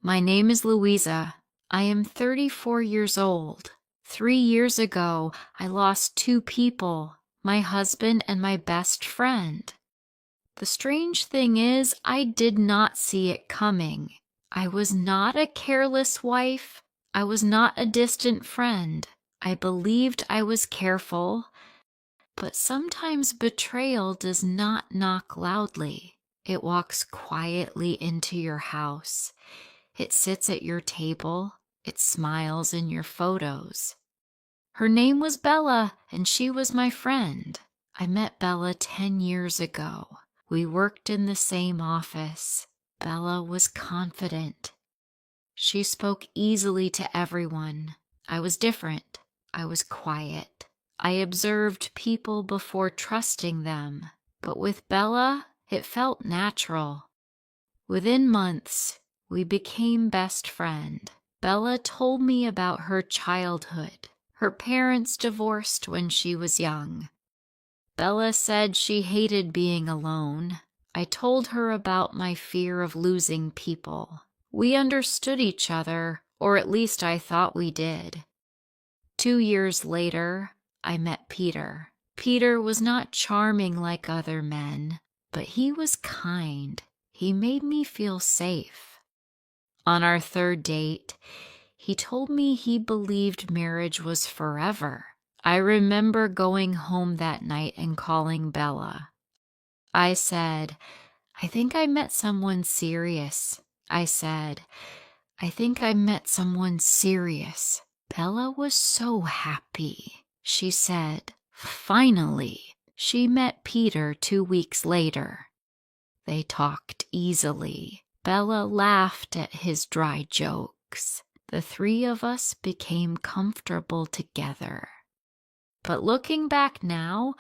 My name is Louisa. I am 34 years old. 3 years ago, I lost two people, my husband and my best friend. The strange thing is, I did not see it coming. I was not a careless wife. I was not a distant friend. I believed I was careful, but sometimes betrayal does not knock loudly. It walks quietly into your house. It sits at your table. It smiles in your photos. Her name was Bella, and she was my friend. I met Bella 10 years ago. We worked in the same office. Bella was confident. She spoke easily to everyone. I was different. I was quiet. I observed people before trusting them. But with Bella, it felt natural. Within months, we became best friend. Bella told me about her childhood. Her parents divorced when she was young. Bella said she hated being alone. I told her about my fear of losing people. We understood each other, or at least I thought we did. 2 years later, I met Peter. Peter was not charming like other men, but he was kind. He made me feel safe. On our third date, he told me he believed marriage was forever. I remember going home that night and calling Bella. I said, "I think I met someone serious." I said, "I think I met someone serious." Bella was so happy. She said, finally. She met Peter 2 weeks later. They talked easily. Bella laughed at his dry jokes. The three of us became comfortable together. But looking back now,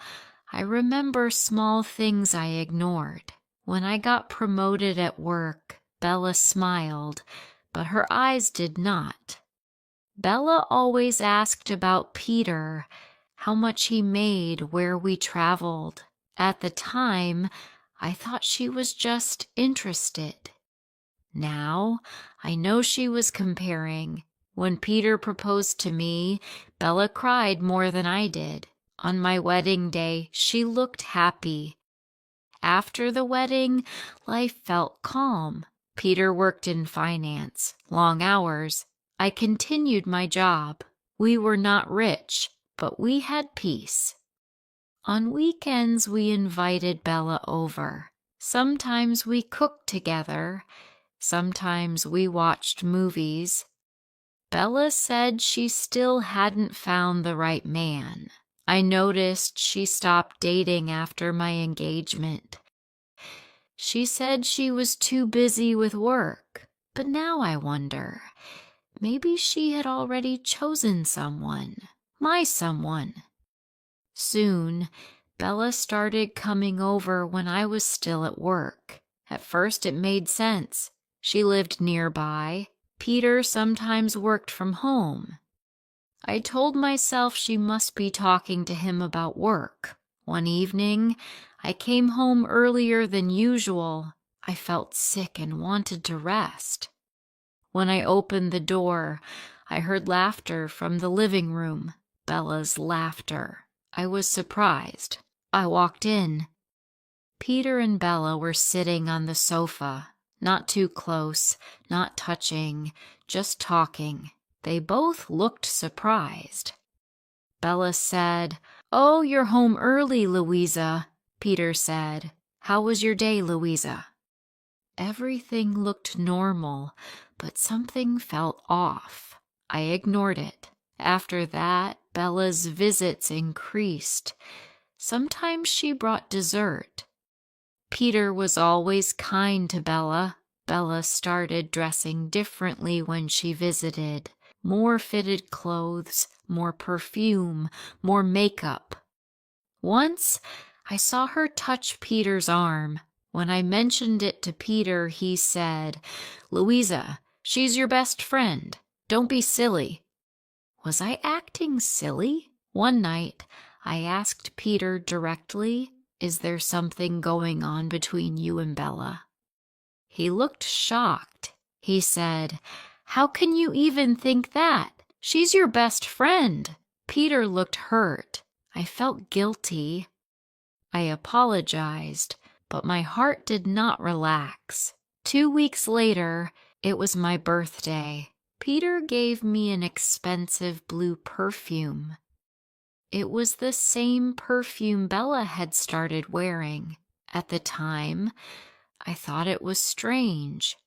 I remember small things I ignored. When I got promoted at work, Bella smiled, but her eyes did not. Bella always asked about Peter, how much he made, where we traveled. At the time, I thought she was just interested. Now, I know she was comparing. When Peter proposed to me, Bella cried more than I did. On my wedding day, she looked happy. After the wedding, life felt calm. Peter worked in finance, long hours. I continued my job. We were not rich, but we had peace. On weekends, we invited Bella over. Sometimes we cooked together. Sometimes we watched movies. Bella said she still hadn't found the right man. I noticed she stopped dating after my engagement. She said she was too busy with work, but now I wonder, maybe she had already chosen someone, my someone. Soon, Bella started coming over when I was still at work. At first it made sense. She lived nearby. Peter sometimes worked from home. I told myself she must be talking to him about work. One evening, I came home earlier than usual. I felt sick and wanted to rest. When I opened the door, I heard laughter from the living room, Bella's laughter. I was surprised. I walked in. Peter and Bella were sitting on the sofa, not too close, not touching, just talking. They both looked surprised. Bella said, "Oh, you're home early, Louisa." Peter said, "How was your day, Louisa?" Everything looked normal, but something felt off. I ignored it. After that, Bella's visits increased. Sometimes she brought dessert. Peter was always kind to Bella. Bella started dressing differently when she visited. More fitted clothes, more perfume, more makeup. Once, I saw her touch Peter's arm. When I mentioned it to Peter, he said, "Louisa, she's your best friend. Don't be silly." Was I acting silly? One night, I asked Peter directly, "Is there something going on between you and Bella?" He looked shocked. He said, "How can you even think that? She's your best friend." Peter looked hurt. I felt guilty. I apologized, but my heart did not relax. 2 weeks later, it was my birthday. Peter gave me an expensive blue perfume. It was the same perfume Bella had started wearing. At the time, I thought it was strange.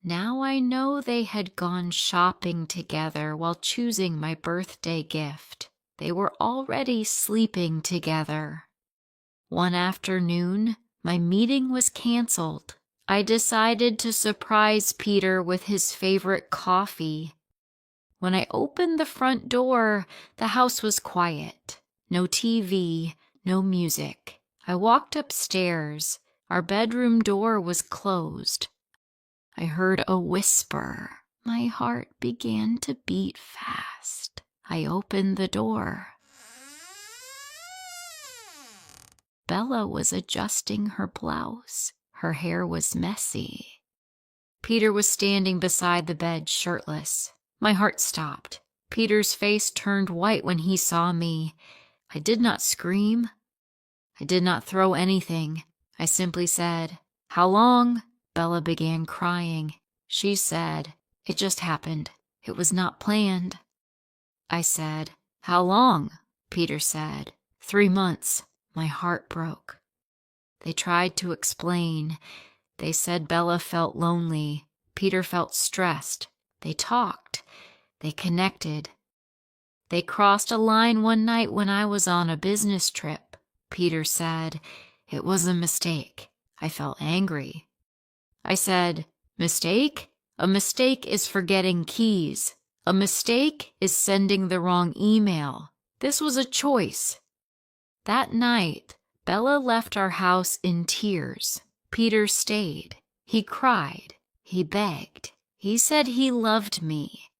Now I know they had gone shopping together while choosing my birthday gift. They were already sleeping together. One afternoon, my meeting was canceled. I decided to surprise Peter with his favorite coffee. When I opened the front door, the house was quiet. No TV, no music. I walked upstairs. Our bedroom door was closed. I heard a whisper. My heart began to beat fast. I opened the door. Bella was adjusting her blouse. Her hair was messy. Peter was standing beside the bed, shirtless. My heart stopped. Peter's face turned white when he saw me. I did not scream. I did not throw anything. I simply said, "How long?" Bella began crying. She said, "It just happened. It was not planned." I said, "How long?" Peter said, 3 months. My heart broke. They tried to explain. They said Bella felt lonely. Peter felt stressed. They talked. They connected. They crossed a line one night when I was on a business trip. Peter said, "It was a mistake." I felt angry. I said, "Mistake? A mistake is forgetting keys. A mistake is sending the wrong email. This was a choice." That night, Bella left our house in tears. Peter stayed. He cried. He begged. He said he loved me.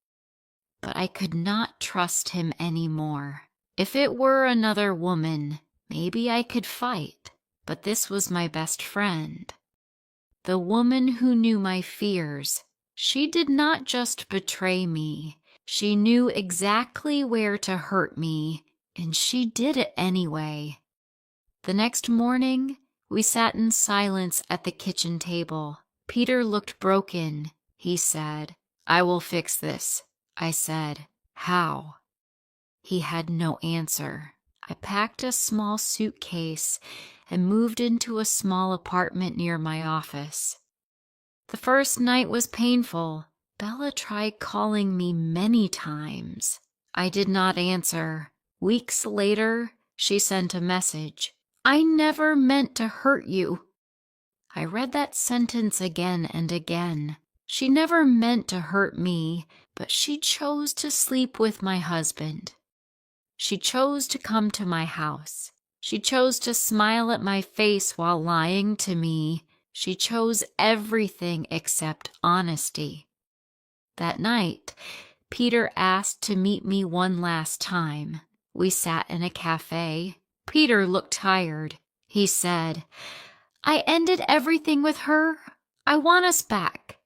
But I could not trust him anymore. If it were another woman, maybe I could fight. But this was my best friend. The woman who knew my fears. She did not just betray me. She knew exactly where to hurt me. And she did it anyway. The next morning, we sat in silence at the kitchen table. Peter looked broken. He said, "I will fix this." I said, "How?" He had no answer. I packed a small suitcase and moved into a small apartment near my office. The first night was painful. Bella tried calling me many times. I did not answer. Weeks later, she sent a message. "I never meant to hurt you." I read that sentence again and again. She never meant to hurt me, but she chose to sleep with my husband. She chose to come to my house. She chose to smile at my face while lying to me. She chose everything except honesty. That night, Peter asked to meet me one last time. We sat in a cafe. Peter looked tired. He said, "I ended everything with her. I want us back."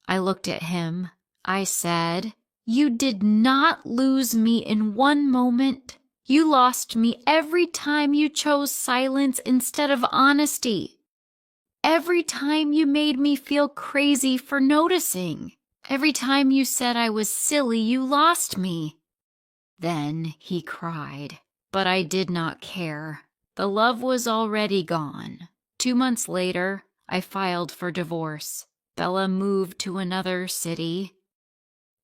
I looked at him. I said, "You did not lose me in one moment. You lost me every time you chose silence instead of honesty. Every time you made me feel crazy for noticing. Every time you said I was silly, you lost me." Then he cried, but I did not care. The love was already gone. 2 months later, I filed for divorce. Bella moved to another city.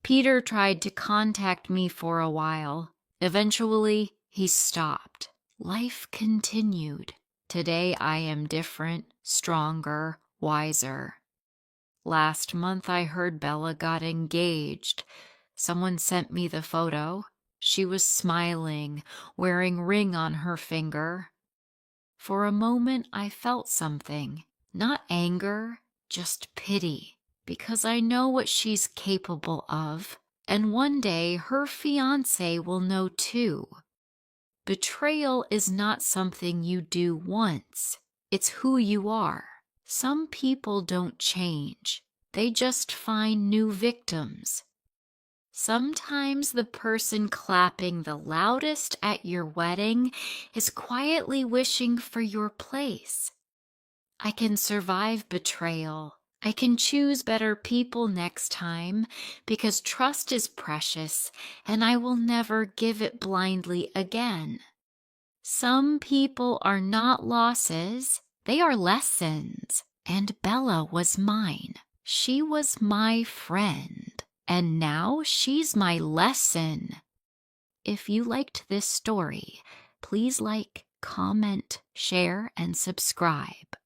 Peter tried to contact me for a while. Eventually, he stopped. Life continued. Today I am different, stronger, wiser. Last month I heard Bella got engaged. Someone sent me the photo. She was smiling, wearing a ring on her finger. For a moment I felt something, not anger, just pity, because I know what she's capable of, and one day her fiancé will know too. Betrayal is not something you do once. It's who you are. Some people don't change. They just find new victims. Sometimes the person clapping the loudest at your wedding is quietly wishing for your place. I can survive betrayal. I can choose better people next time because trust is precious and I will never give it blindly again. Some people are not losses, they are lessons. And Bella was mine. She was my friend. And now she's my lesson. If you liked this story, please like, comment, share, and subscribe.